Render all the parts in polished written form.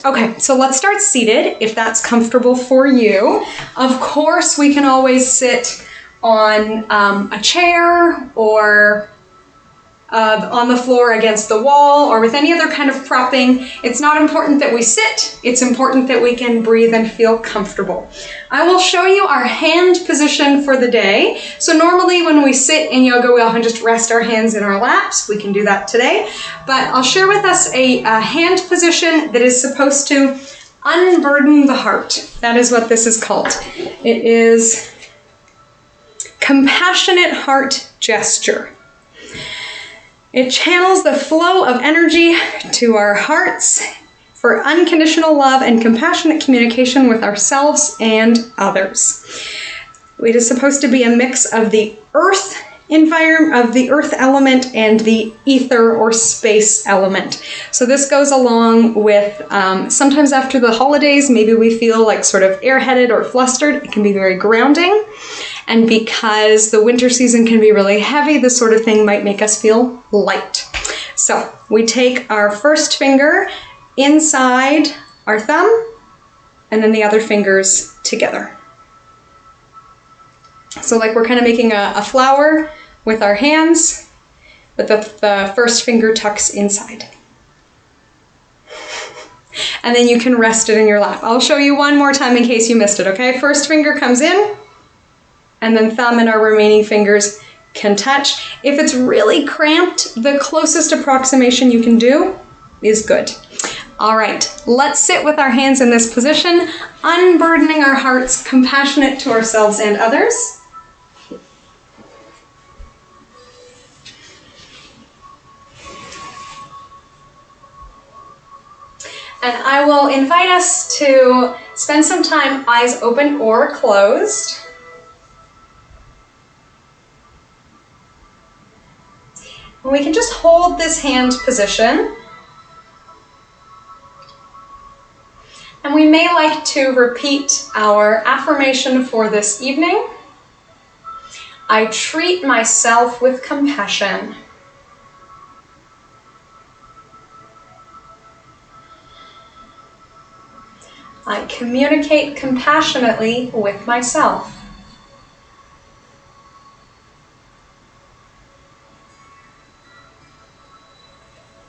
Okay, so let's start seated if that's comfortable for you. Of course, we can always sit on a chair or on the floor against the wall or with any other kind of propping. It's not important that we sit, it's important that we can breathe and feel comfortable. I will show you our hand position for the day. So normally when we sit in yoga, we often just rest our hands in our laps. We can do that today, but I'll share with us a hand position that is supposed to unburden the heart. That is what this is called. It is compassionate heart gesture. It channels the flow of energy to our hearts for unconditional love and compassionate communication with ourselves and others. It is supposed to be a mix of the earth environment, of the earth element and the ether or space element. So this goes along with sometimes after the holidays, maybe we feel like sort of airheaded or flustered. It can be very grounding. And because the winter season can be really heavy, this sort of thing might make us feel light. So we take our first finger inside our thumb and then the other fingers together. So like we're kind of making a flower with our hands, but the first finger tucks inside. And then you can rest it in your lap. I'll show you one more time in case you missed it, okay? First finger comes in, and then thumb and our remaining fingers can touch. If it's really cramped, the closest approximation you can do is good. All right, let's sit with our hands in this position, unburdening our hearts, compassionate to ourselves and others. And I will invite us to spend some time eyes open or closed. And we can just hold this hand position. And we may like to repeat our affirmation for this evening. I treat myself with compassion. I communicate compassionately with myself.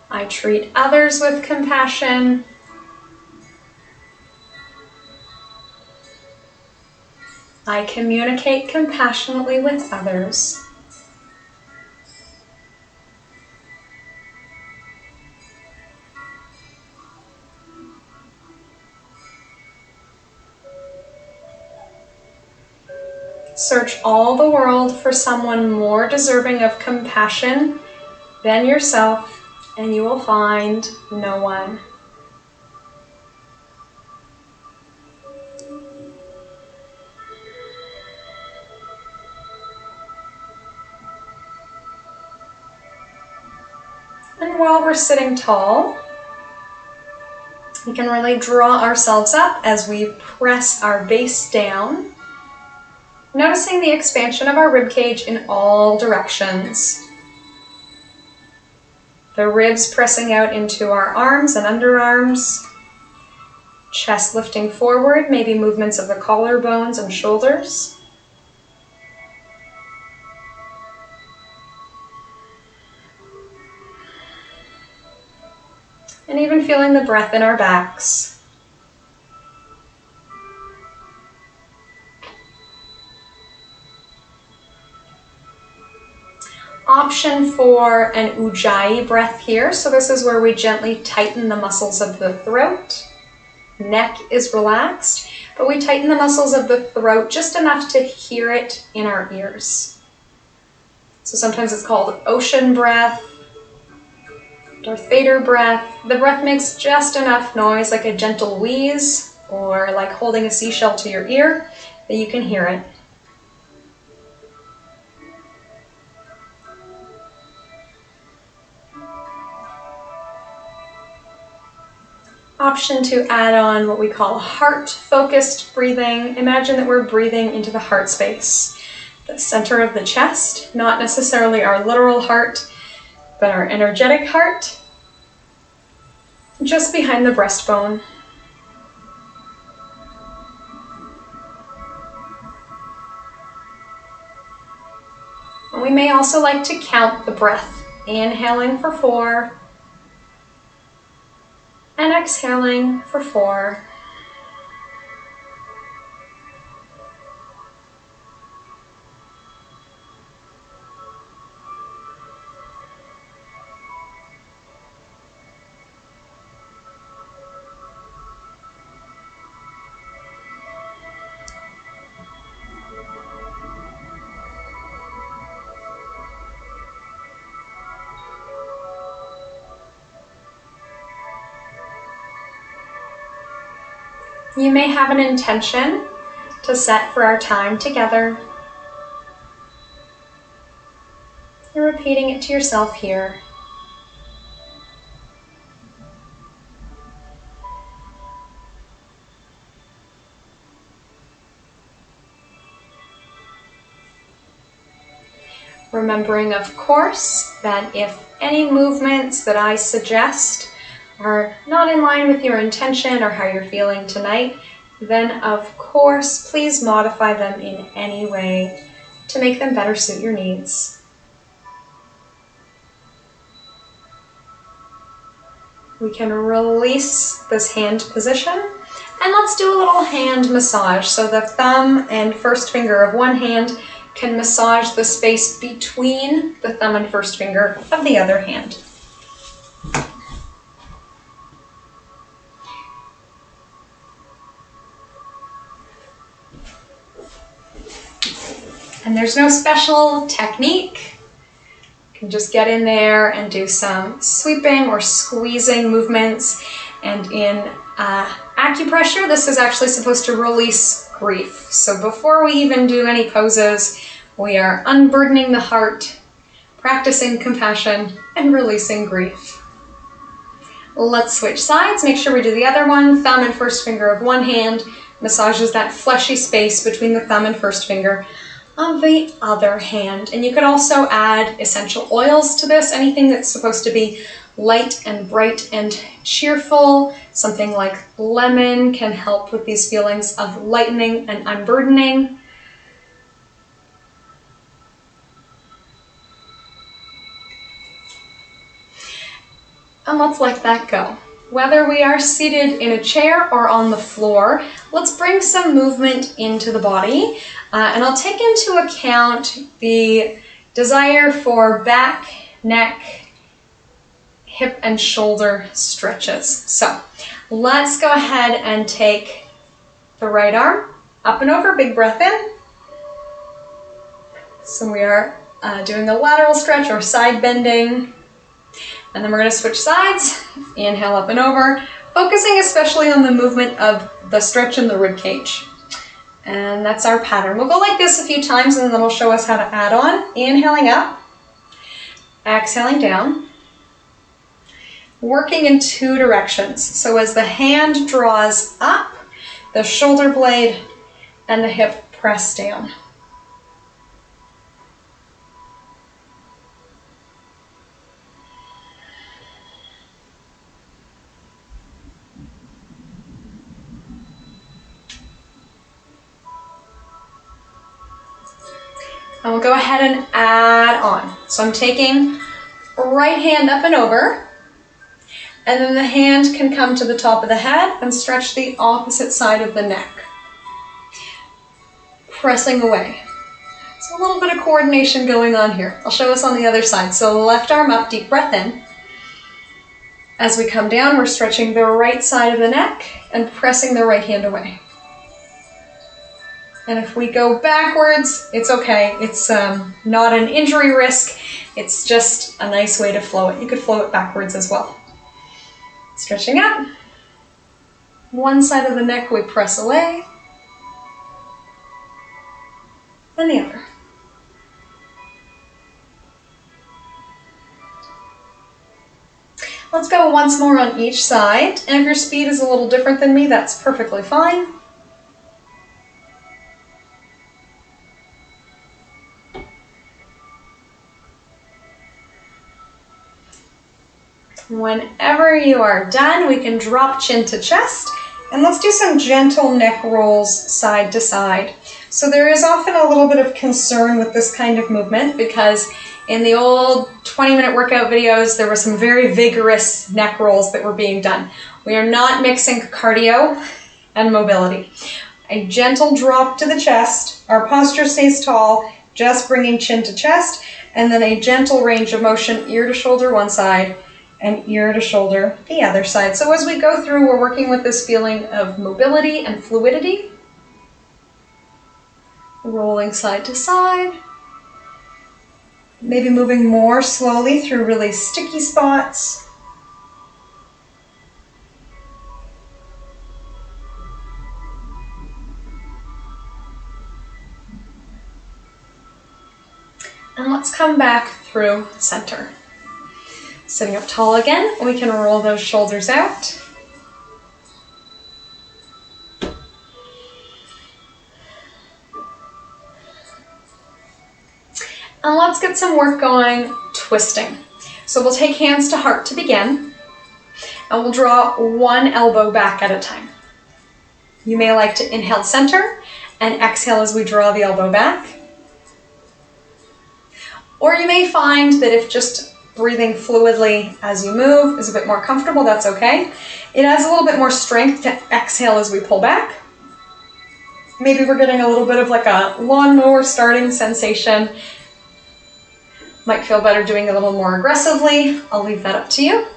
I treat others with compassion. I communicate compassionately with others. Search all the world for someone more deserving of compassion than yourself, and you will find no one. And while we're sitting tall, we can really draw ourselves up as we press our base down, noticing the expansion of our ribcage in all directions. The ribs pressing out into our arms and underarms, chest lifting forward, maybe movements of the collarbones and shoulders. And even feeling the breath in our backs. Option for an ujjayi breath here. So this is where we gently tighten the muscles of the throat. Neck is relaxed, but we tighten the muscles of the throat just enough to hear it in our ears. So sometimes it's called ocean breath, Darth Vader breath. The breath makes just enough noise, like a gentle wheeze, or like holding a seashell to your ear, that you can hear it. Option to add on what we call heart-focused breathing. Imagine that we're breathing into the heart space, the center of the chest, not necessarily our literal heart, but our energetic heart, just behind the breastbone. we may also like to count the breath. Inhaling for 4 and exhaling for 4. You may have an intention to set for our time together. You're repeating it to yourself here. Remembering, of course, that if any movements that I suggest are not in line with your intention or how you're feeling tonight, then of course, please modify them in any way to make them better suit your needs. We can release this hand position, and let's do a little hand massage. So the thumb and first finger of one hand can massage the space between the thumb and first finger of the other hand. And there's no special technique. You can just get in there and do some sweeping or squeezing movements. And in acupressure, this is actually supposed to release grief. So before we even do any poses, we are unburdening the heart, practicing compassion, and releasing grief. Let's switch sides. Make sure we do the other one. Thumb and first finger of one hand massages that fleshy space between the thumb and first finger of the other hand. And you could also add essential oils to this, anything that's supposed to be light and bright and cheerful. Something like lemon can help with these feelings of lightening and unburdening. And let's let that go. Whether we are seated in a chair or on the floor, let's bring some movement into the body. And I'll take into account the desire for back, neck, hip, and shoulder stretches. So let's go ahead and take the right arm up and over, big breath in. So we are doing a lateral stretch or side bending. And then we're going to switch sides. Inhale up and over, focusing especially on the movement of the stretch in the rib cage. And that's our pattern. We'll go like this a few times and then it'll show us how to add on. Inhaling up, exhaling down, working in two directions. So as the hand draws up, the shoulder blade and the hip press down. And we'll go ahead and add on. So I'm taking right hand up and over, and then the hand can come to the top of the head and stretch the opposite side of the neck. Pressing away. So a little bit of coordination going on here. I'll show us on the other side. So left arm up, deep breath in. As we come down, we're stretching the right side of the neck and pressing the right hand away. And if we go backwards, it's okay. It's not an injury risk. It's just a nice way to flow it. You could flow it backwards as well. Stretching up. One side of the neck we press away. And the other. Let's go once more on each side. And if your speed is a little different than me, that's perfectly fine. Whenever you are done, we can drop chin to chest, and let's do some gentle neck rolls side to side. So there is often a little bit of concern with this kind of movement because in the old 20-minute workout videos, there were some very vigorous neck rolls that were being done. We are not mixing cardio and mobility. A gentle drop to the chest, our posture stays tall, just bringing chin to chest, and then a gentle range of motion, ear to shoulder one side, and ear to shoulder the other side. So as we go through, we're working with this feeling of mobility and fluidity. Rolling side to side. Maybe moving more slowly through really sticky spots. And let's come back through center. Sitting up tall again, we can roll those shoulders out. And let's get some work going twisting. So we'll take hands to heart to begin, and we'll draw one elbow back at a time. You may like to inhale center and exhale as we draw the elbow back. Or you may find that if just breathing fluidly as you move is a bit more comfortable, that's okay. It adds a little bit more strength to exhale as we pull back. Maybe we're getting a little bit of like a lawnmower starting sensation. Might feel better doing a little more aggressively. I'll leave that up to you.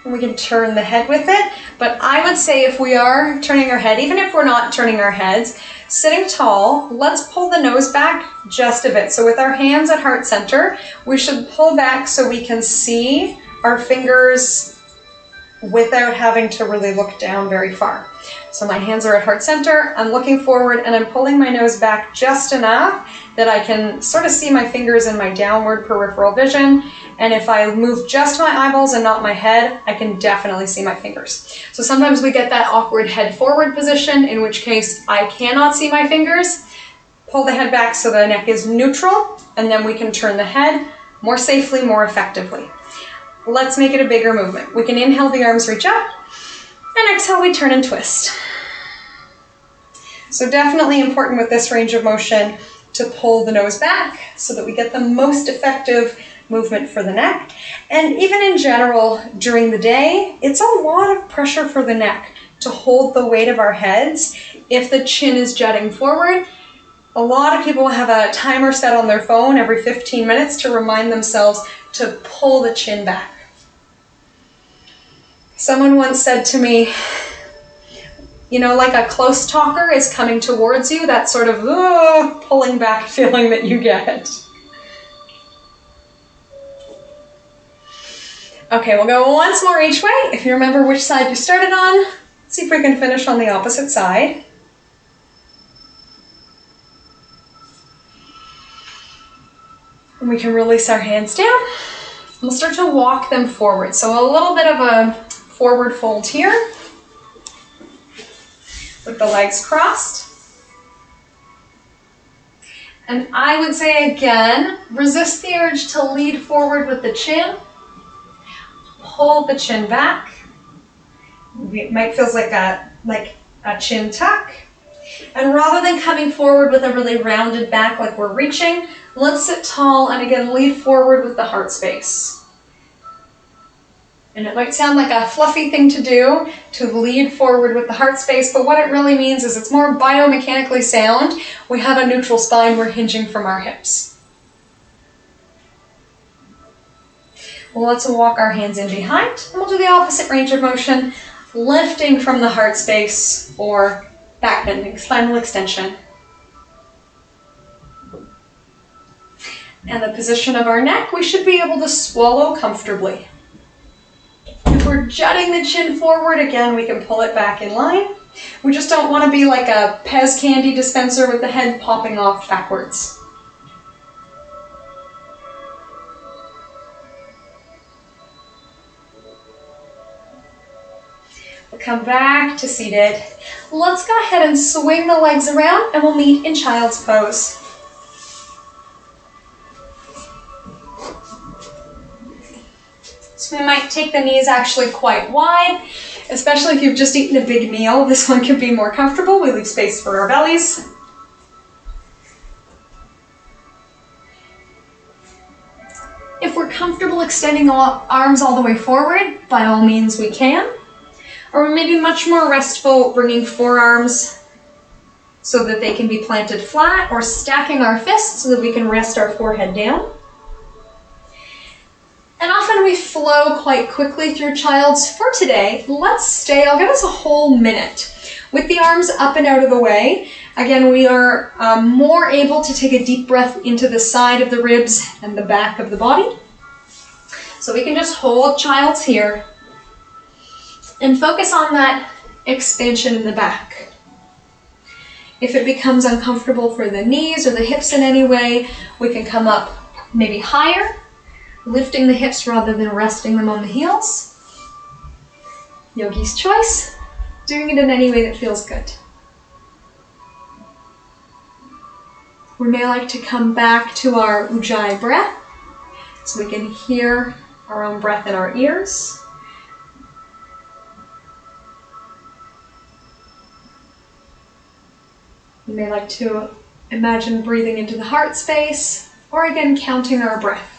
And we can turn the head with it, but I would say if we are turning our head, even if we're not turning our heads, sitting tall, let's pull the nose back just a bit. So with our hands at heart center, we should pull back so we can see our fingers without having to really look down very far. So my hands are at heart center, I'm looking forward and I'm pulling my nose back just enough that I can sort of see my fingers in my downward peripheral vision. And if I move just my eyeballs and not my head, I can definitely see my fingers. So sometimes we get that awkward head forward position, in which case I cannot see my fingers. Pull the head back so the neck is neutral, and then we can turn the head more safely, more effectively. Let's make it a bigger movement. We can inhale, the arms reach up, and exhale, we turn and twist. So definitely important with this range of motion to pull the nose back so that we get the most effective movement for the neck. And even in general, during the day, it's a lot of pressure for the neck to hold the weight of our heads if the chin is jutting forward. A lot of people have a timer set on their phone every 15 minutes to remind themselves to pull the chin back. Someone once said to me, you know, like a close talker is coming towards you, that sort of pulling back feeling that you get. Okay, we'll go once more each way. If you remember which side you started on, let's see if we can finish on the opposite side. And we can release our hands down. We'll start to walk them forward. So a little bit of a forward fold here with the legs crossed. And I would say again, resist the urge to lead forward with the chin. Pull the chin back. It might feel like a chin tuck. And rather than coming forward with a really rounded back like we're reaching, let's sit tall and again lead forward with the heart space. And it might sound like a fluffy thing to do, to lead forward with the heart space, but what it really means is it's more biomechanically sound. We have a neutral spine, we're hinging from our hips. Well, let's walk our hands in behind, and we'll do the opposite range of motion, lifting from the heart space or back bending, spinal extension. And the position of our neck, we should be able to swallow comfortably. If we're jutting the chin forward, again, we can pull it back in line. We just don't want to be like a Pez candy dispenser with the head popping off backwards. We'll come back to seated. Let's go ahead and swing the legs around and we'll meet in child's pose. Swing we might take the knees actually quite wide, especially if you've just eaten a big meal. This one could be more comfortable. We leave space for our bellies. If we're comfortable extending arms all the way forward, by all means we can. Or maybe much more restful, bringing forearms so that they can be planted flat, or stacking our fists so that we can rest our forehead down. And often we flow quite quickly through Child's. For today, let's stay, I'll give us a whole minute. With the arms up and out of the way, again, we are more able to take a deep breath into the side of the ribs and the back of the body. So we can just hold Child's here and focus on that expansion in the back. If it becomes uncomfortable for the knees or the hips in any way, we can come up maybe higher, lifting the hips rather than resting them on the heels. Yogi's choice, doing it in any way that feels good. We may like to come back to our Ujjayi breath so we can hear our own breath in our ears. We may like to imagine breathing into the heart space, or again counting our breath.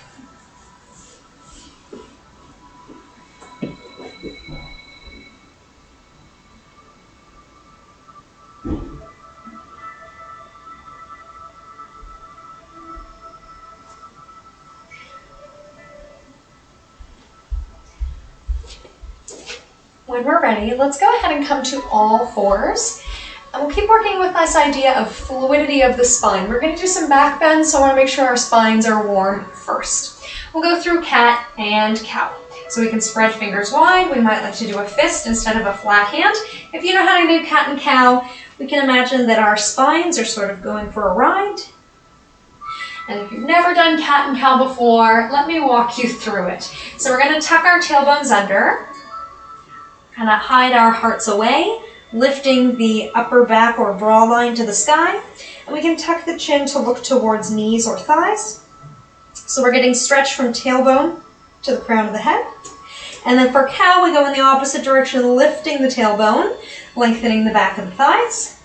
When we're ready, let's go ahead and come to all fours. And we'll keep working with this idea of fluidity of the spine. We're going to do some back bends, so I want to make sure our spines are warm first. We'll go through cat and cow. So we can spread fingers wide. We might like to do a fist instead of a flat hand. If you know how to do cat and cow, we can imagine that our spines are sort of going for a ride. And if you've never done cat and cow before, let me walk you through it. So we're going to tuck our tailbones under, kind of hide our hearts away, lifting the upper back or bra line to the sky. And we can tuck the chin to look towards knees or thighs. So we're getting stretch from tailbone to the crown of the head. And then for cow, we go in the opposite direction, lifting the tailbone, lengthening the back of the thighs,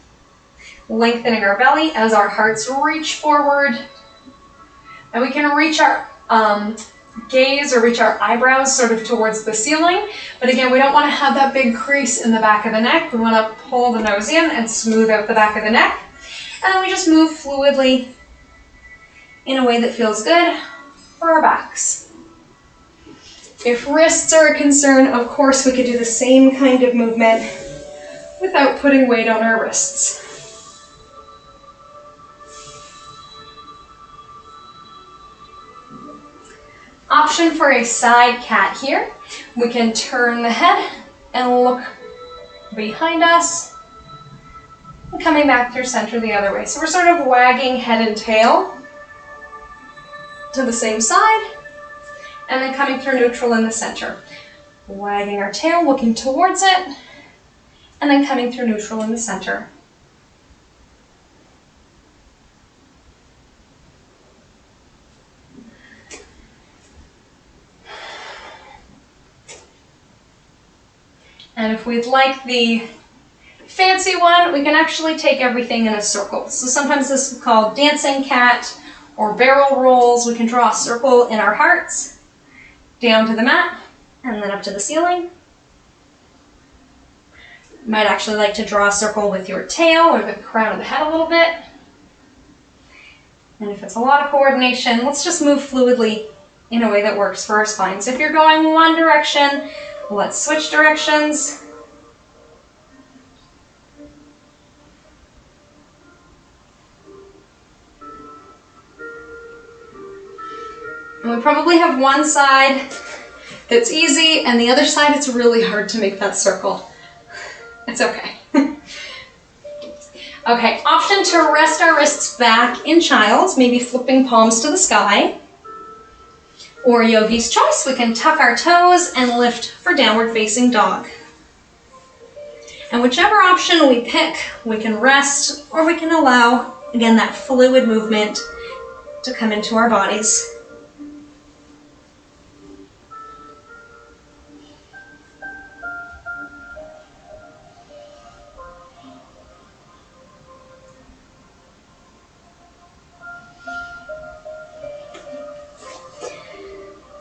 lengthening our belly as our hearts reach forward. And we can reach our gaze or reach our eyebrows sort of towards the ceiling. But again, we don't want to have that big crease in the back of the neck. We want to pull the nose in and smooth out the back of the neck. And then we just move fluidly in a way that feels good for our backs. If wrists are a concern, of course, we could do the same kind of movement without putting weight on our wrists. Option for a side cat here. We can turn the head and look behind us and coming back through center the other way. So we're sort of wagging head and tail to the same side and then coming through neutral in the center. Wagging our tail, looking towards it, and then coming through neutral in the center. And if we'd like the fancy one, we can actually take everything in a circle. So sometimes this is called dancing cat or barrel rolls. We can draw a circle in our hearts, down to the mat, and then up to the ceiling. You might actually like to draw a circle with your tail or the crown of the head a little bit. And if it's a lot of coordination, let's just move fluidly in a way that works for our spine. So if you're going one direction, let's switch directions. And we probably have one side that's easy and the other side it's really hard to make that circle. It's okay. Okay, option to rest our wrists back in Child's, maybe flipping palms to the sky. Or Yogi's choice, we can tuck our toes and lift for downward facing dog. And whichever option we pick, we can rest or we can allow, again, that fluid movement to come into our bodies.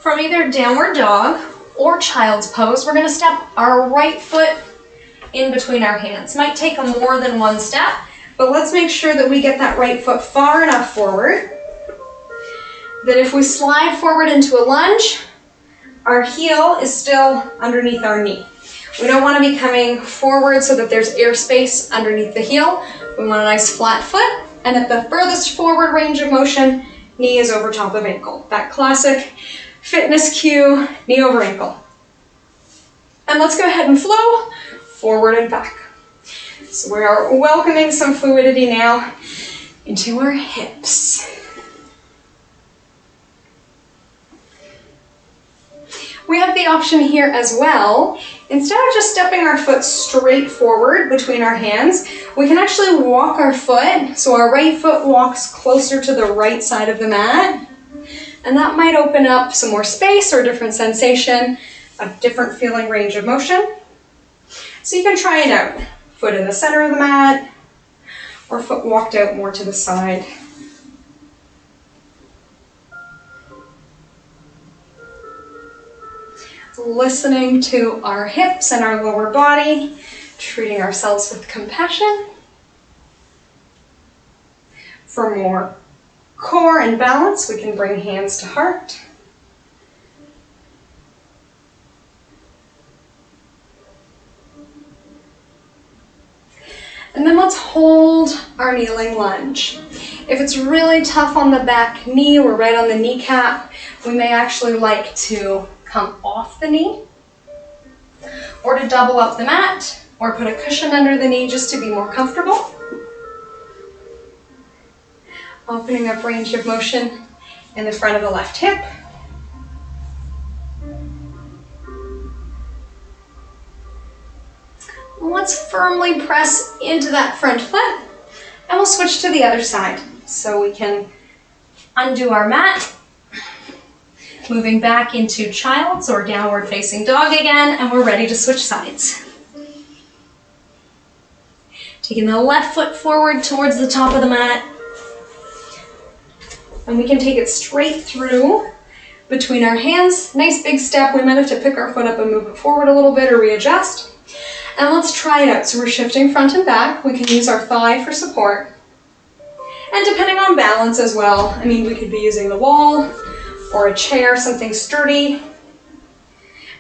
from either downward dog or child's pose, we're going to step our right foot in between our hands. Might take more than one step, but let's make sure that we get that right foot far enough forward that if we slide forward into a lunge, our heel is still underneath our knee. We don't want to be coming forward so that there's airspace underneath the heel. We want a nice flat foot, and at the furthest forward range of motion, knee is over top of ankle. That classic fitness cue, knee over ankle. And let's go ahead and flow forward and back. So we are welcoming some fluidity now into our hips. We have the option here as well. Instead of just stepping our foot straight forward between our hands, we can actually walk our foot so our right foot walks closer to the right side of the mat. And that might open up some more space or a different sensation, a different feeling range of motion. So you can try it out. Foot in the center of the mat, or foot walked out more to the side. Listening to our hips and our lower body, treating ourselves with compassion. For more core and balance, we can bring hands to heart. And then let's hold our kneeling lunge. If it's really tough on the back knee or right on the kneecap, we may actually like to come off the knee, or to double up the mat, or put a cushion under the knee just to be more comfortable. Opening up range of motion in the front of the left hip. Let's firmly press into that front foot, and we'll switch to the other side. So we can undo our mat, moving back into child's or downward facing dog again, and we're ready to switch sides. Taking the left foot forward towards the top of the mat, and we can take it straight through between our hands. Nice big step. We might have to pick our foot up and move it forward a little bit or readjust. And let's try it out. So we're shifting front and back. We can use our thigh for support. And depending on balance as well, I mean, we could be using the wall or a chair, something sturdy.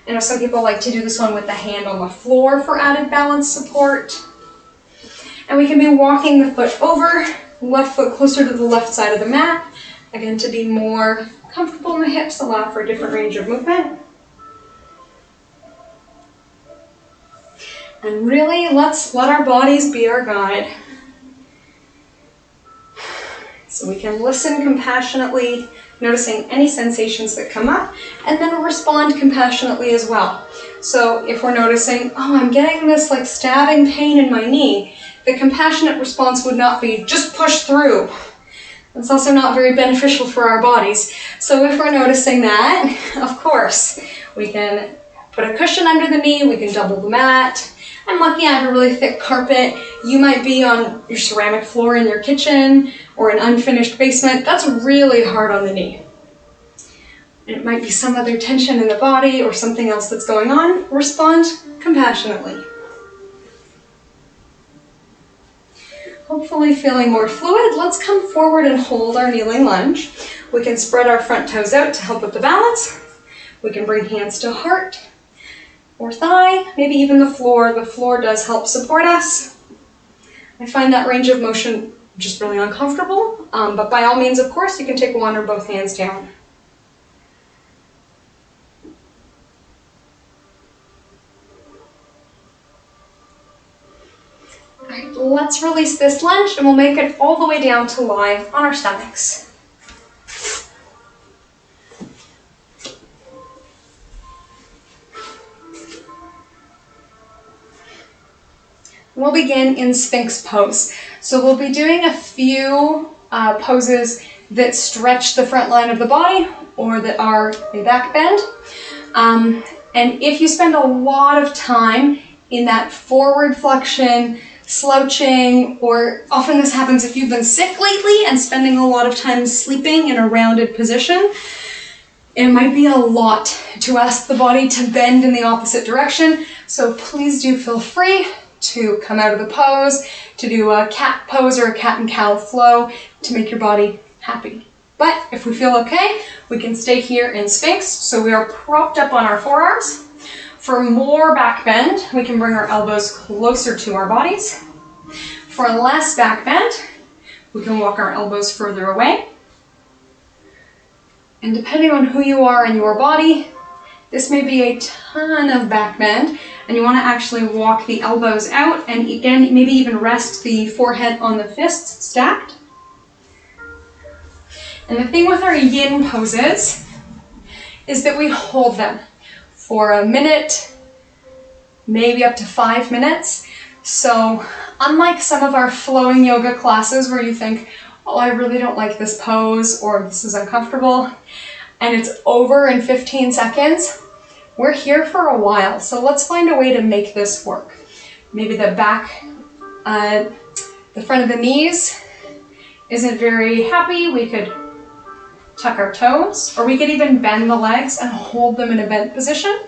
I know some people like to do this one with the hand on the floor for added balance support. And we can be walking the foot over, left foot closer to the left side of the mat. Again, to be more comfortable in the hips, allow for a different range of movement. And really, let's let our bodies be our guide. So we can listen compassionately, noticing any sensations that come up, and then respond compassionately as well. So if we're noticing, oh, I'm getting this like stabbing pain in my knee, the compassionate response would not be just push through. It's also not very beneficial for our bodies. So if we're noticing that, of course, we can put a cushion under the knee, we can double the mat. I'm lucky I have a really thick carpet. You might be on your ceramic floor in your kitchen or an unfinished basement. That's really hard on the knee. And it might be some other tension in the body or something else that's going on. Respond compassionately. Hopefully feeling more fluid, let's come forward and hold our kneeling lunge. We can spread our front toes out to help with the balance. We can bring hands to heart or thigh, maybe even the floor. The floor does help support us. I find that range of motion just really uncomfortable, but by all means, of course, you can take one or both hands down. All right, let's release this lunge and we'll make it all the way down to lie on our stomachs. We'll begin in Sphinx Pose. So we'll be doing a few poses that stretch the front line of the body or that are a back bend. And if you spend a lot of time in that forward flexion, slouching, or often this happens if you've been sick lately and spending a lot of time sleeping in a rounded position, It might be a lot to ask the body to bend in the opposite direction, so please do feel free to come out of the pose, to do a cat pose or a cat and cow flow to make your body happy. But if we feel okay, we can stay here in Sphinx, so we are propped up on our forearms. For more back bend, we can bring our elbows closer to our bodies. For less back bend, we can walk our elbows further away. And depending on who you are and your body, this may be a ton of back bend, and you want to actually walk the elbows out and again, maybe even rest the forehead on the fists stacked. And the thing with our yin poses is that we hold them for a minute, maybe up to 5 minutes. So unlike some of our flowing yoga classes where you think, oh, I really don't like this pose, or this is uncomfortable, and it's over in 15 seconds, we're here for a while. So let's find a way to make this work. Maybe the back, the front of the knees isn't very happy. We could tuck our toes, or we could even bend the legs and hold them in a bent position.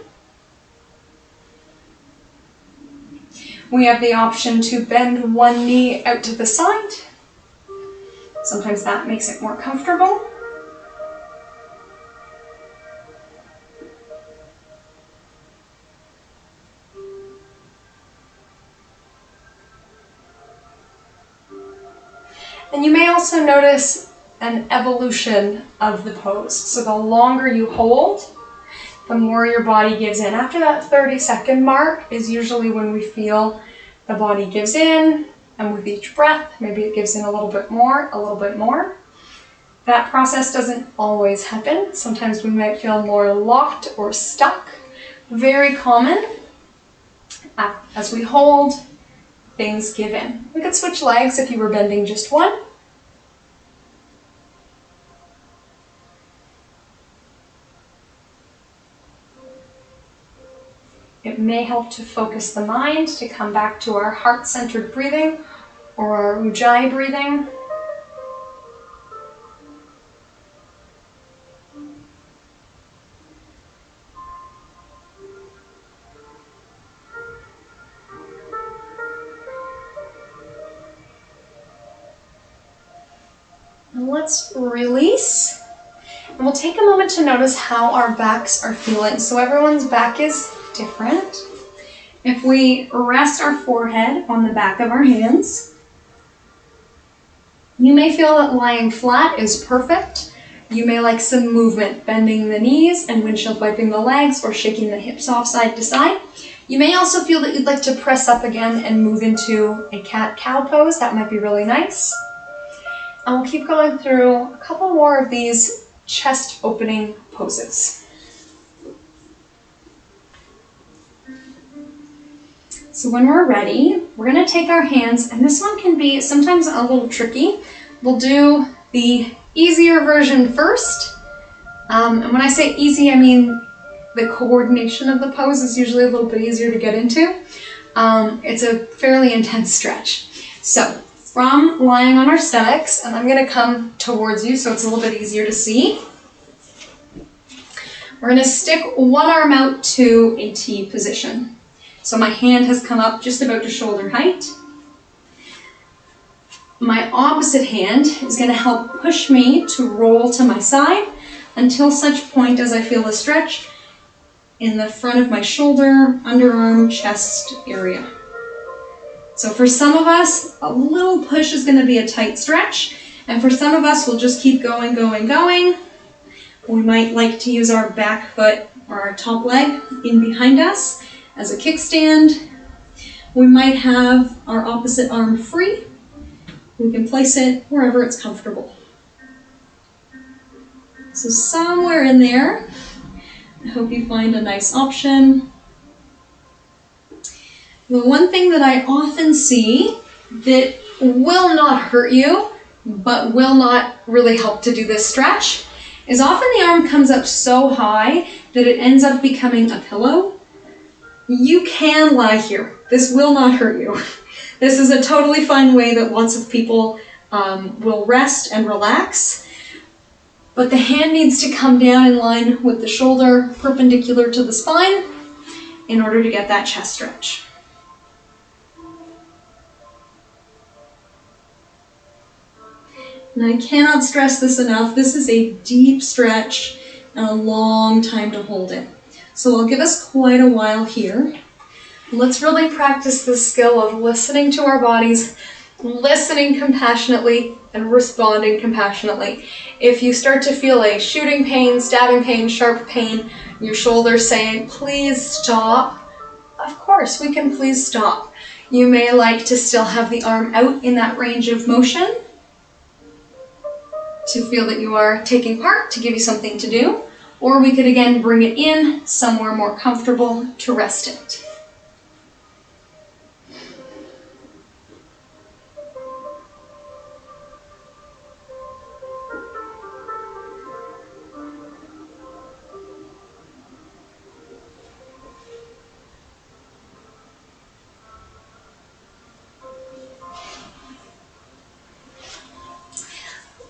We have the option to bend one knee out to the side. Sometimes that makes it more comfortable. And you may also notice an evolution of the pose. So the longer you hold, the more your body gives in. After that 30-second mark is usually when we feel the body gives in, and with each breath, maybe it gives in a little bit more, a little bit more. That process doesn't always happen. Sometimes we might feel more locked or stuck. Very common. As we hold, things give in. We could switch legs if you were bending just one. It may help to focus the mind, to come back to our heart-centered breathing or our ujjayi breathing. And let's release. And we'll take a moment to notice how our backs are feeling. So everyone's back is different. If we rest our forehead on the back of our hands, you may feel that lying flat is perfect. You may like some movement, bending the knees and windshield wiping the legs or shaking the hips off side to side. You may also feel that you'd like to press up again and move into a cat-cow pose. That might be really nice. And we'll keep going through a couple more of these chest opening poses. So when we're ready, we're going to take our hands, and this one can be sometimes a little tricky. We'll do the easier version first. And when I say easy, I mean the coordination of the pose is usually a little bit easier to get into. It's a fairly intense stretch. So from lying on our stomachs, and I'm going to come towards you so it's a little bit easier to see. We're going to stick one arm out to a T position. So my hand has come up just about to shoulder height. My opposite hand is going to help push me to roll to my side until such point as I feel a stretch in the front of my shoulder, underarm, chest area. So for some of us, a little push is going to be a tight stretch, and for some of us, we'll just keep going, going, going. We might like to use our back foot or our top leg in behind us as a kickstand. We might have our opposite arm free. We can place it wherever it's comfortable. So somewhere in there, I hope you find a nice option. The one thing that I often see that will not hurt you, but will not really help to do this stretch, is often the arm comes up so high that it ends up becoming a pillow. You can lie here. This will not hurt you. This is a totally fine way that lots of people will rest and relax. but the hand needs to come down in line with the shoulder, perpendicular to the spine, in order to get that chest stretch. And I cannot stress this enough, this is a deep stretch and a long time to hold it. So I'll give us quite a while here. Let's really practice this skill of listening to our bodies, listening compassionately, and responding compassionately. If you start to feel a shooting pain, stabbing pain, sharp pain, your shoulders saying, please stop, of course we can please stop. You may like to still have the arm out in that range of motion to feel that you are taking part, to give you something to do, or we could again bring it in somewhere more comfortable to rest it.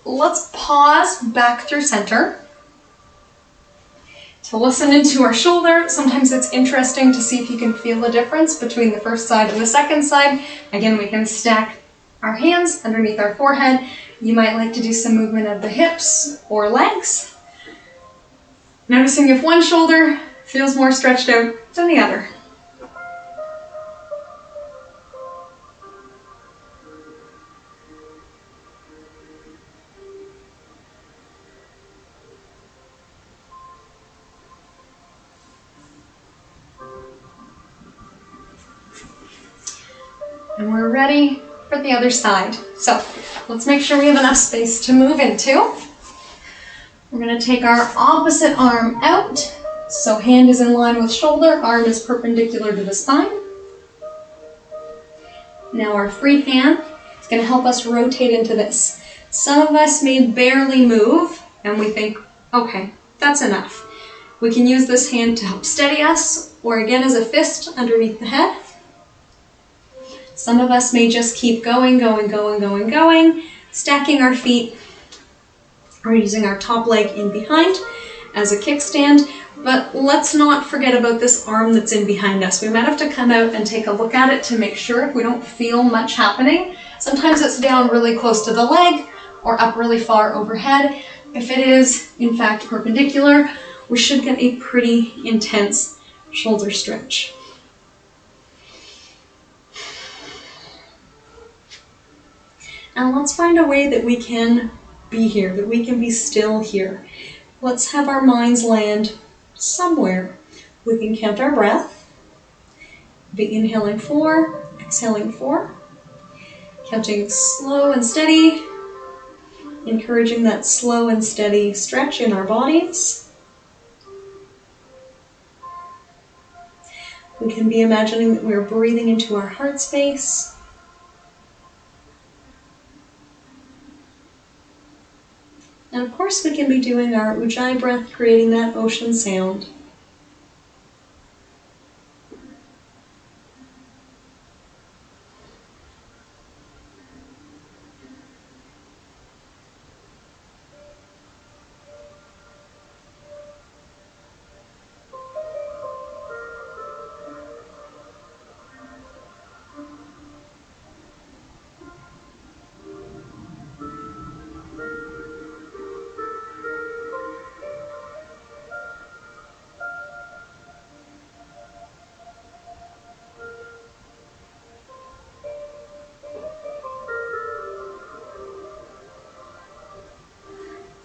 Let's pause back through center to listen into our shoulder. Sometimes it's interesting to see if you can feel the difference between the first side and the second side. Again, we can stack our hands underneath our forehead. You might like to do some movement of the hips or legs. Noticing if one shoulder feels more stretched out than the other. And we're ready for the other side. So let's make sure we have enough space to move into. We're going to take our opposite arm out. So hand is in line with shoulder, arm is perpendicular to the spine. Now our free hand is going to help us rotate into this. Some of us may barely move and we think, okay, that's enough. We can use this hand to help steady us, or again as a fist underneath the head. Some of us may just keep going, stacking our feet, or using our top leg in behind as a kickstand. But let's not forget about this arm that's in behind us. We might have to come out and take a look at it to make sure if we don't feel much happening. Sometimes it's down really close to the leg or up really far overhead. If it is, in fact, perpendicular, we should get a pretty intense shoulder stretch. And let's find a way that we can be here, that we can be still here. Let's have our minds land somewhere. We can count our breath. Be inhaling 4, exhaling 4. Counting slow and steady, encouraging that slow and steady stretch in our bodies. We can be imagining that we're breathing into our heart space. And of course we can be doing our Ujjayi breath, creating that ocean sound.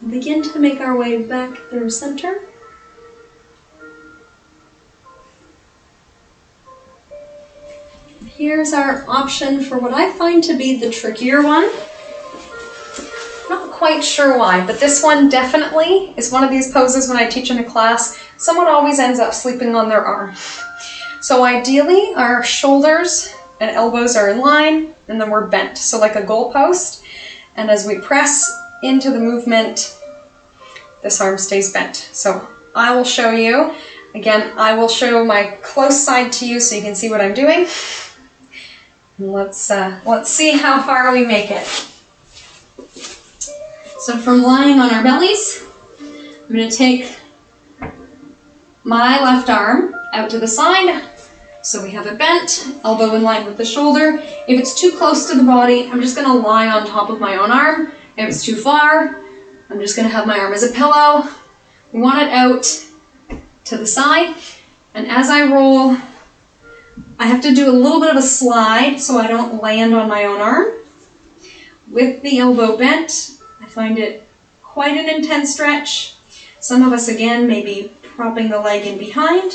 Begin to make our way back through center. Here's our option for what I find to be the trickier one. Not quite sure why, but this one definitely is one of these poses when I teach in a class, someone always ends up sleeping on their arm. So ideally our shoulders and elbows are in line and then we're bent, so like a goalpost. And as we press into the movement, this arm stays bent. So I will show you. Again, I will show my close side to you so you can see what I'm doing. Let's see how far we make it. So from lying on our bellies, I'm going to take my left arm out to the side. So we have it bent, elbow in line with the shoulder. If it's too close to the body, I'm just going to lie on top of my own arm. If it's too far, I'm just going to have my arm as a pillow. We want it out to the side. And as I roll, I have to do a little bit of a slide so I don't land on my own arm. With the elbow bent, I find it quite an intense stretch. Some of us, again, may be propping the leg in behind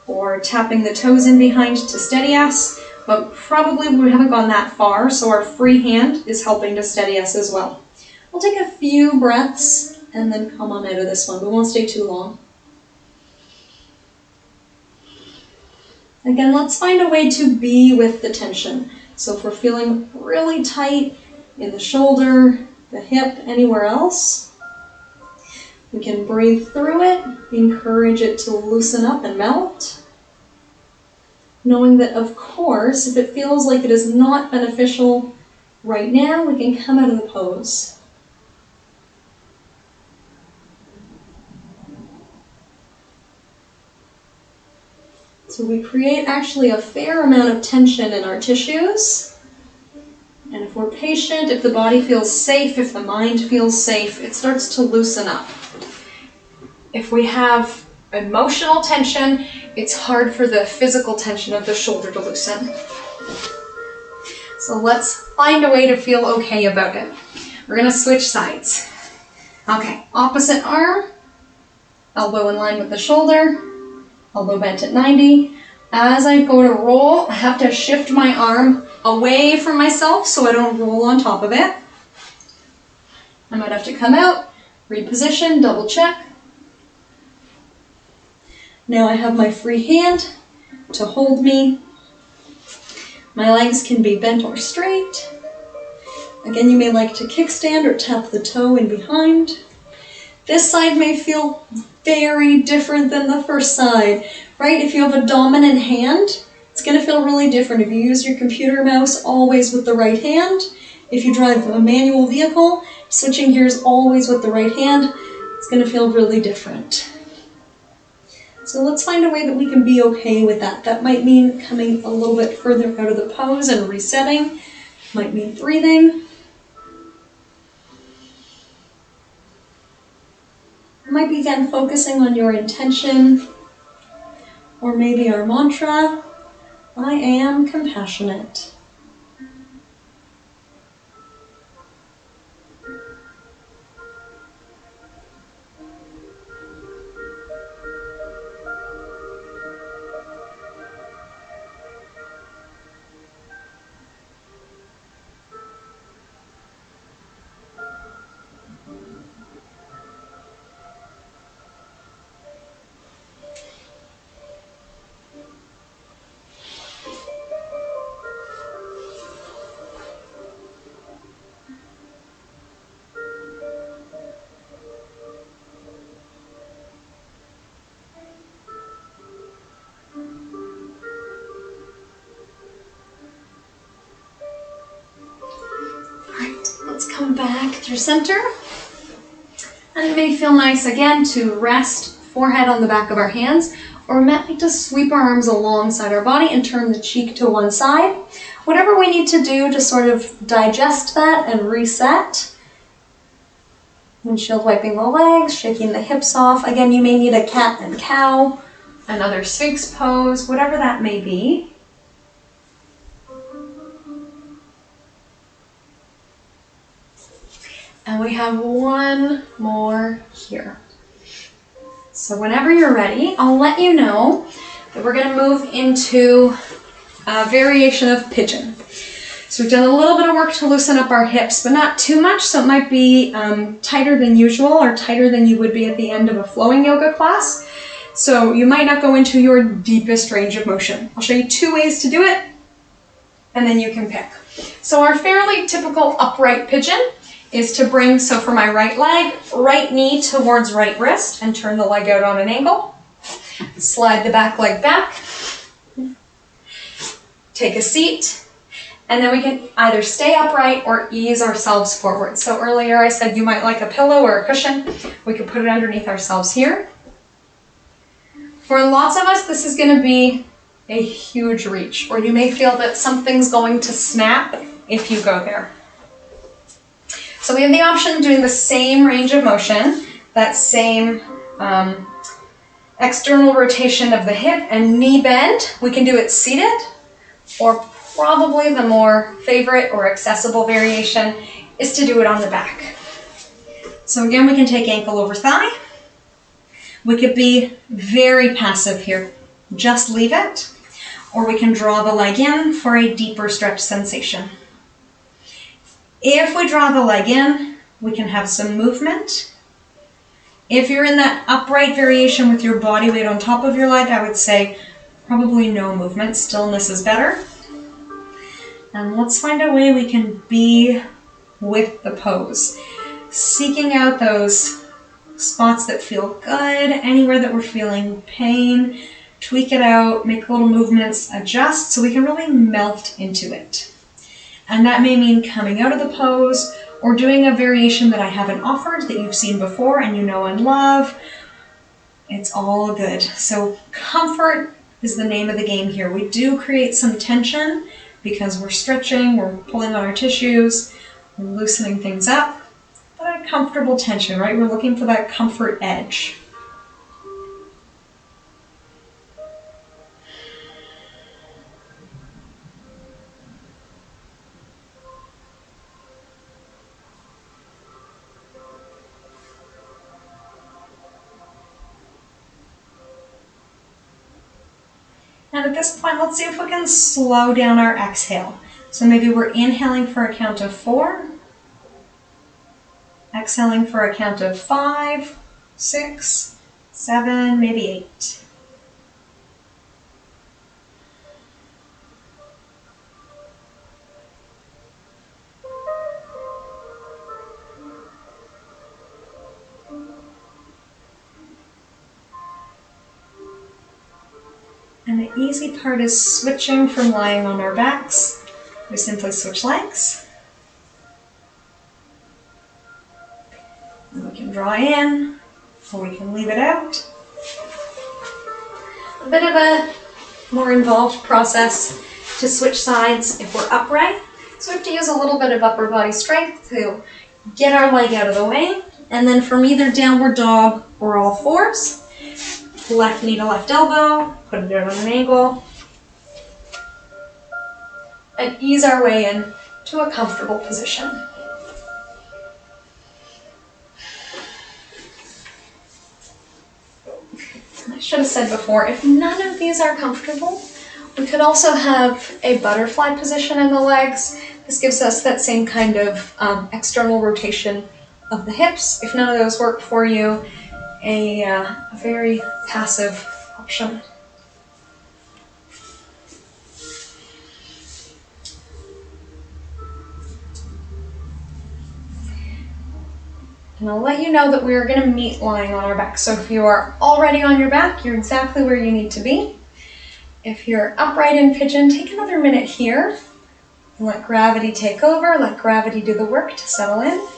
or tapping the toes in behind to steady us, but probably we haven't gone that far, so our free hand is helping to steady us as well. We'll take a few breaths and then come on out of this one. We won't stay too long. Again, let's find a way to be with the tension. So if we're feeling really tight in the shoulder, the hip, anywhere else, we can breathe through it, encourage it to loosen up and melt. Knowing that, of course, if it feels like it is not beneficial right now, we can come out of the pose. So we create actually a fair amount of tension in our tissues. And if we're patient, if the body feels safe, if the mind feels safe, it starts to loosen up. If we have emotional tension, it's hard for the physical tension of the shoulder to loosen. So let's find a way to feel okay about it. We're going to switch sides. Okay, opposite arm, elbow in line with the shoulder, elbow bent at 90. As I go to roll, I have to shift my arm away from myself so I don't roll on top of it. I might have to come out, reposition, double check. Now I have my free hand to hold me. My legs can be bent or straight. Again, you may like to kickstand or tap the toe in behind. This side may feel very different than the first side, right? If you have a dominant hand, it's going to feel really different. If you use your computer mouse always with the right hand, if you drive a manual vehicle, switching gears always with the right hand, it's going to feel really different. So let's find a way that we can be okay with that. That might mean coming a little bit further out of the pose and resetting. Might mean breathing. It might be again focusing on your intention, or maybe our mantra, I am compassionate. Let's come back through center. And it may feel nice again to rest forehead on the back of our hands, or we might like to sweep our arms alongside our body and turn the cheek to one side. Whatever we need to do to sort of digest that and reset. Windshield wiping the legs, shaking the hips off. Again, you may need a cat and cow, another Sphinx pose, whatever that may be. And we have one more here. So whenever you're ready, I'll let you know that we're going to move into a variation of pigeon. So we've done a little bit of work to loosen up our hips, but not too much, so it might be tighter than usual or tighter than you would be at the end of a flowing yoga class. So you might not go into your deepest range of motion. I'll show you two ways to do it, and then you can pick. So our fairly typical upright pigeon is to bring, so for my right leg, right knee towards right wrist and turn the leg out on an angle. Slide the back leg back. Take a seat. And then we can either stay upright or ease ourselves forward. So earlier I said you might like a pillow or a cushion. We could put it underneath ourselves here. For lots of us, this is going to be a huge reach, or you may feel that something's going to snap if you go there. So we have the option of doing the same range of motion, that same external rotation of the hip and knee bend. We can do it seated, or probably the more favorite or accessible variation is to do it on the back. So again, we can take ankle over thigh. We could be very passive here, just leave it, or we can draw the leg in for a deeper stretch sensation. If we draw the leg in, we can have some movement. If you're in that upright variation with your body weight on top of your leg, I would say probably no movement. Stillness is better. And let's find a way we can be with the pose. Seeking out those spots that feel good, anywhere that we're feeling pain, tweak it out, make little movements, adjust so we can really melt into it. And that may mean coming out of the pose or doing a variation that I haven't offered that you've seen before and you know and love. It's all good. So comfort is the name of the game here. We do create some tension because we're stretching, we're pulling on our tissues, we're loosening things up. But a comfortable tension, right? We're looking for that comfort edge. And at this point, let's see if we can slow down our exhale. So maybe we're inhaling for a count of 4. Exhaling for a count of 5, 6, 7, maybe 8. And the easy part is switching from lying on our backs. We simply switch legs. And we can draw in, or we can leave it out. A bit of a more involved process to switch sides if we're upright. So we have to use a little bit of upper body strength to get our leg out of the way. And then from either downward dog or all fours, left knee to left elbow, put it out on an angle, and ease our way in to a comfortable position. I should have said before, if none of these are comfortable, we could also have a butterfly position in the legs. This gives us that same kind of external rotation of the hips. If none of those work for you, a very passive option. And I'll let you know that we are going to meet lying on our back. So if you are already on your back, you're exactly where you need to be. If you're upright in pigeon, take another minute here and let gravity take over. Let gravity do the work to settle in.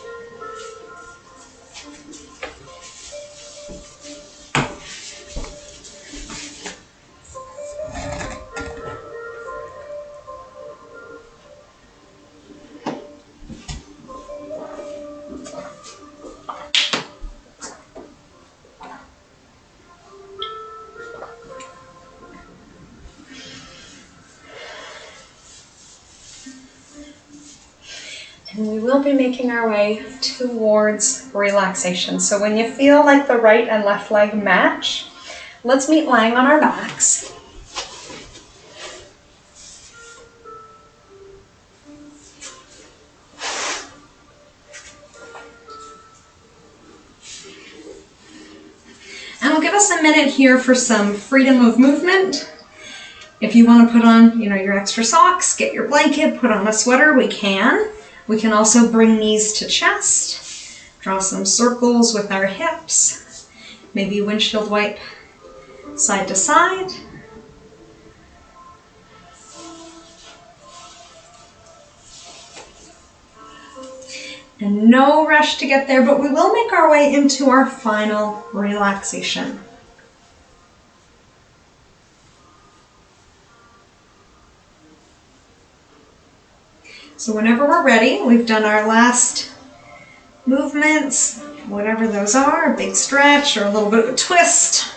And we will be making our way towards relaxation. So when you feel like the right and left leg match, let's meet lying on our backs. And we'll give us a minute here for some freedom of movement. If you want to put on, your extra socks, get your blanket, put on a sweater, we can. We can also bring knees to chest, draw some circles with our hips, maybe windshield wipe side to side. And no rush to get there, but we will make our way into our final relaxation. So whenever we're ready, we've done our last movements, whatever those are, a big stretch or a little bit of a twist.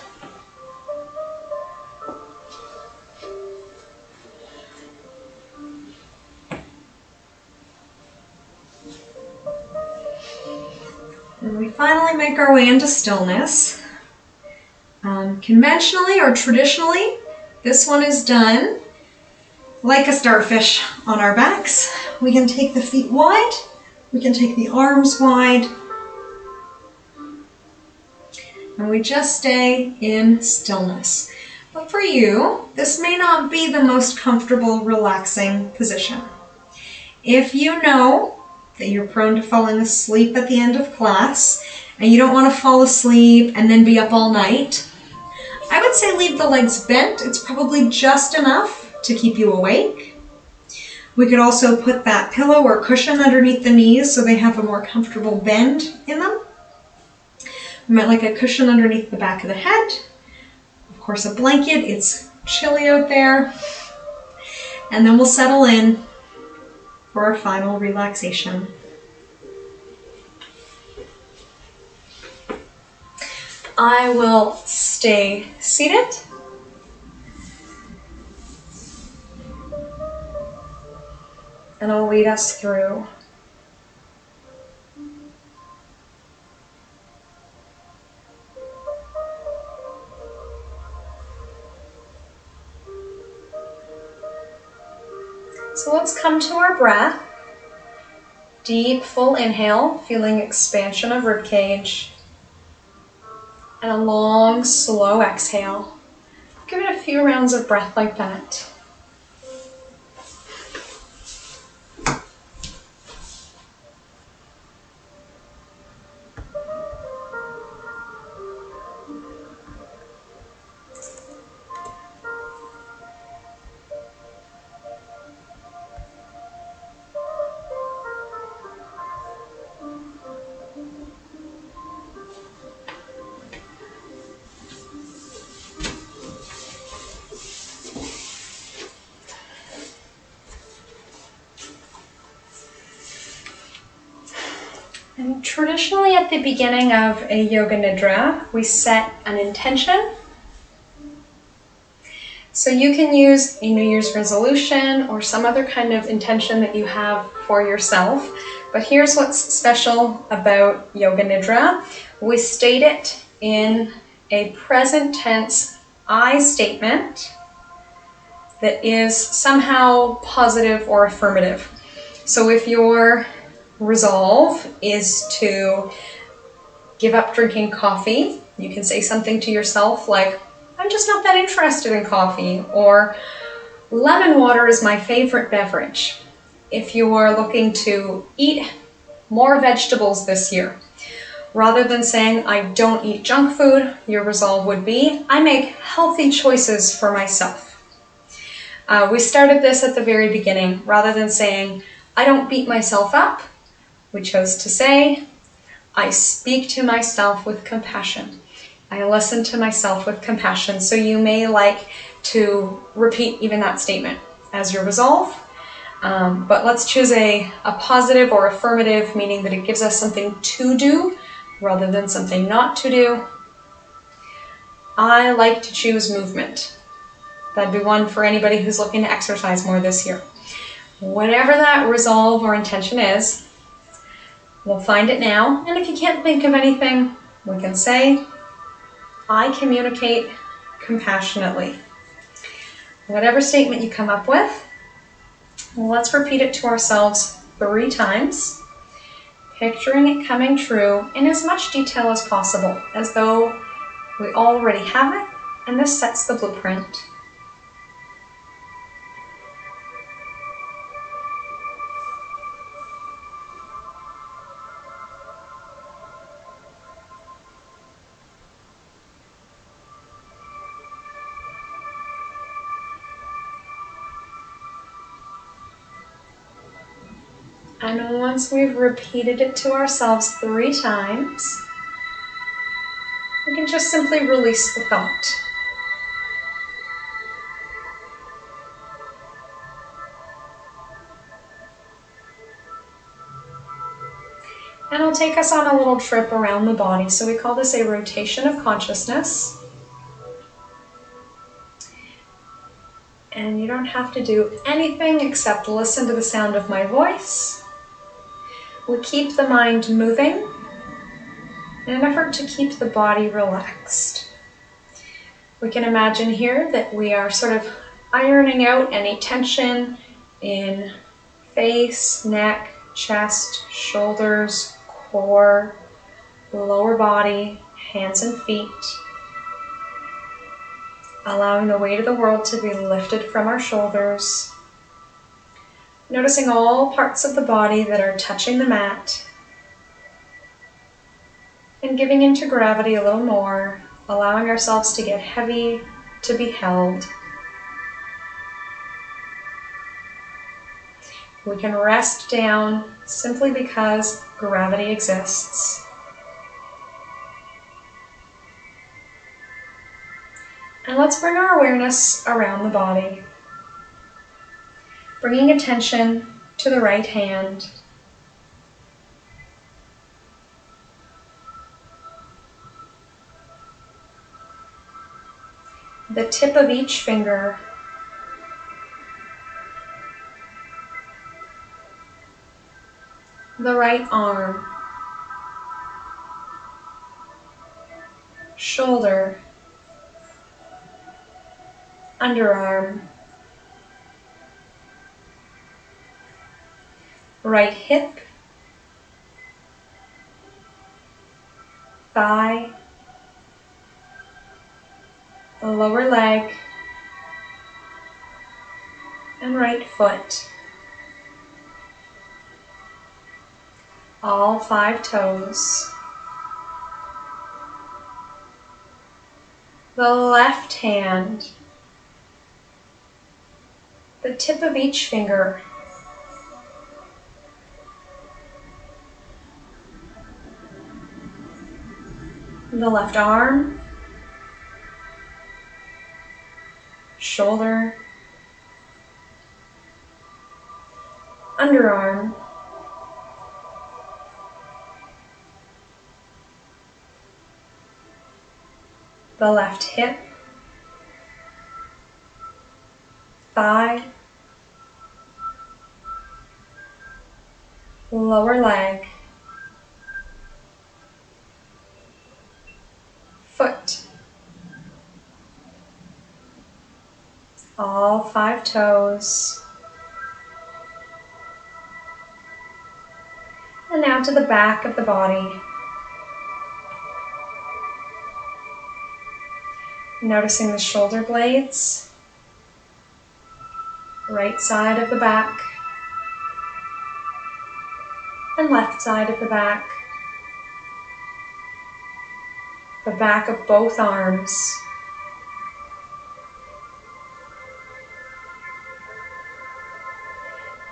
And we finally make our way into stillness. Conventionally or traditionally, this one is done like a starfish on our backs. We can take the feet wide, we can take the arms wide, and we just stay in stillness. But for you, this may not be the most comfortable, relaxing position. If you know that you're prone to falling asleep at the end of class, and you don't want to fall asleep and then be up all night, I would say leave the legs bent. It's probably just enough to keep you awake. We could also put that pillow or cushion underneath the knees so they have a more comfortable bend in them. We might like a cushion underneath the back of the head. Of course, a blanket. It's chilly out there. And then we'll settle in for our final relaxation. I will stay seated. And I'll lead us through. So let's come to our breath. Deep, full inhale, feeling expansion of rib cage. And a long, slow exhale. Give it a few rounds of breath like that. And traditionally at the beginning of a yoga nidra, we set an intention. So you can use a New Year's resolution or some other kind of intention that you have for yourself. But here's what's special about yoga nidra. We state it in a present tense I statement that is somehow positive or affirmative. So if your resolve is to give up drinking coffee, you can say something to yourself like, I'm just not that interested in coffee, or lemon water is my favorite beverage. If you are looking to eat more vegetables this year, rather than saying I don't eat junk food, your resolve would be I make healthy choices for myself. We started this at the very beginning. Rather than saying I don't beat myself up, we chose to say I speak to myself with compassion. I listen to myself with compassion. So you may like to repeat even that statement as your resolve. But let's choose a positive or affirmative, meaning that it gives us something to do rather than something not to do. I like to choose movement. That'd be one for anybody who's looking to exercise more this year. Whatever that resolve or intention is, we'll find it now. And if you can't think of anything, we can say, I communicate compassionately. Whatever statement you come up with, let's repeat it to ourselves 3 times, picturing it coming true in as much detail as possible, as though we already have it, and this sets the blueprint. And once we've repeated it to ourselves 3 times, we can just simply release the thought. And I'll take us on a little trip around the body. So we call this a rotation of consciousness. And you don't have to do anything except listen to the sound of my voice. We keep the mind moving in an effort to keep the body relaxed. We can imagine here that we are sort of ironing out any tension in face, neck, chest, shoulders, core, lower body, hands and feet. Allowing the weight of the world to be lifted from our shoulders. Noticing all parts of the body that are touching the mat. And giving into gravity a little more, allowing ourselves to get heavy, to be held. We can rest down simply because gravity exists. And let's bring our awareness around the body. Bringing attention to the right hand. The tip of each finger. The right arm. Shoulder. Underarm. Right hip. Thigh. Lower leg. And right foot. All 5 toes. The left hand. The tip of each finger. The left arm. Shoulder. Underarm. The left hip. Thigh. Lower leg. Foot. All 5 toes. And now to the back of the body. Noticing the shoulder blades. Right side of the back. And left side of the back. The back of both arms.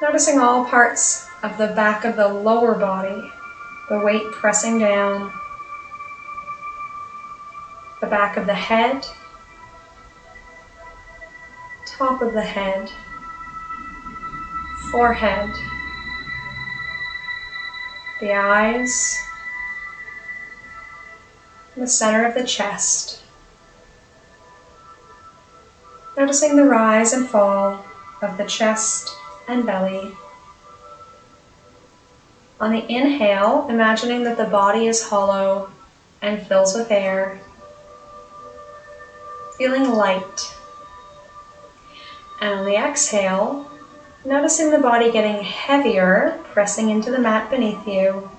Noticing all parts of the back of the lower body, the weight pressing down. The back of the head. Top of the head. Forehead. The eyes. The center of the chest. Noticing the rise and fall of the chest and belly. On the inhale, imagining that the body is hollow and fills with air. Feeling light. And on the exhale, noticing the body getting heavier, pressing into the mat beneath you.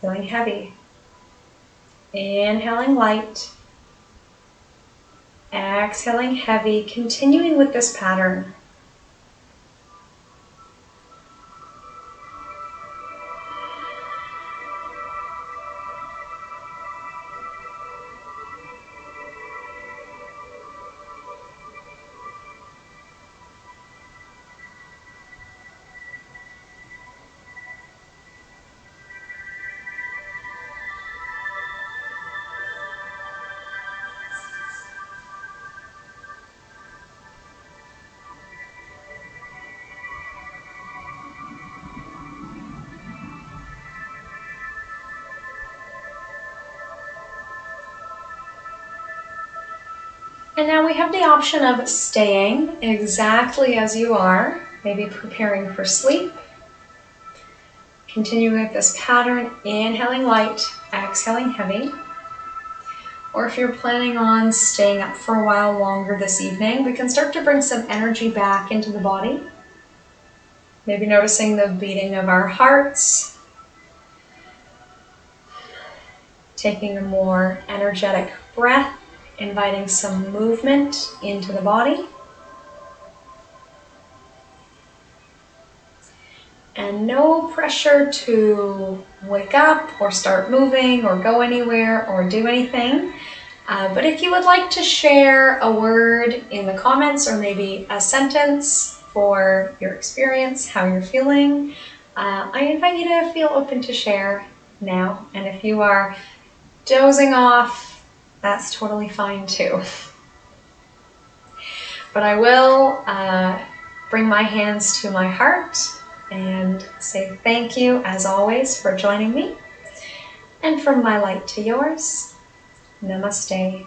Feeling heavy. Inhaling light. Exhaling heavy, continuing with this pattern. And now we have the option of staying exactly as you are, maybe preparing for sleep. Continue with this pattern, inhaling light, exhaling heavy. Or if you're planning on staying up for a while longer this evening, we can start to bring some energy back into the body. Maybe noticing the beating of our hearts. Taking a more energetic breath, inviting some movement into the body. And no pressure to wake up or start moving or go anywhere or do anything. But if you would like to share a word in the comments or maybe a sentence for your experience, how you're feeling, I invite you to feel open to share now. And if you are dozing off, that's totally fine too. But I will bring my hands to my heart and say thank you as always for joining me. And from my light to yours, namaste.